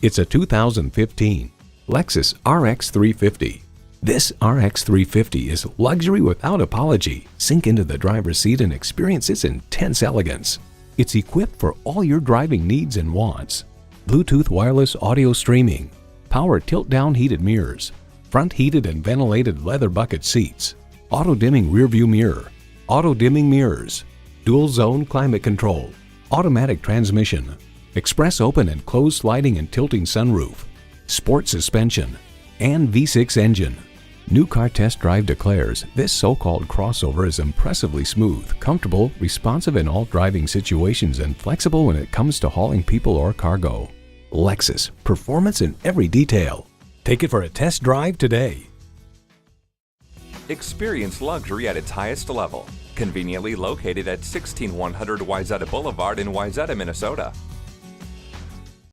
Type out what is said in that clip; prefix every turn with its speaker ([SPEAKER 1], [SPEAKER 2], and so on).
[SPEAKER 1] It's a 2015 Lexus RX 350. This RX 350 is luxury without apology. Sink into the driver's seat and experience its intense elegance. It's equipped for all your driving needs and wants. Bluetooth wireless audio streaming, power tilt-down heated mirrors, front heated and ventilated leather bucket seats, auto-dimming rearview mirror, auto-dimming mirrors, dual-zone climate control, automatic transmission, express open and closed sliding and tilting sunroof, sport suspension, and V6 engine. New Car Test Drive declares this so-called crossover is impressively smooth, comfortable, responsive in all driving situations, and flexible when it comes to hauling people or cargo. Lexus, performance in every detail. Take it for a test drive today.
[SPEAKER 2] Experience luxury at its highest level. Conveniently located at 16100 Wayzata Boulevard in Wayzata, Minnesota.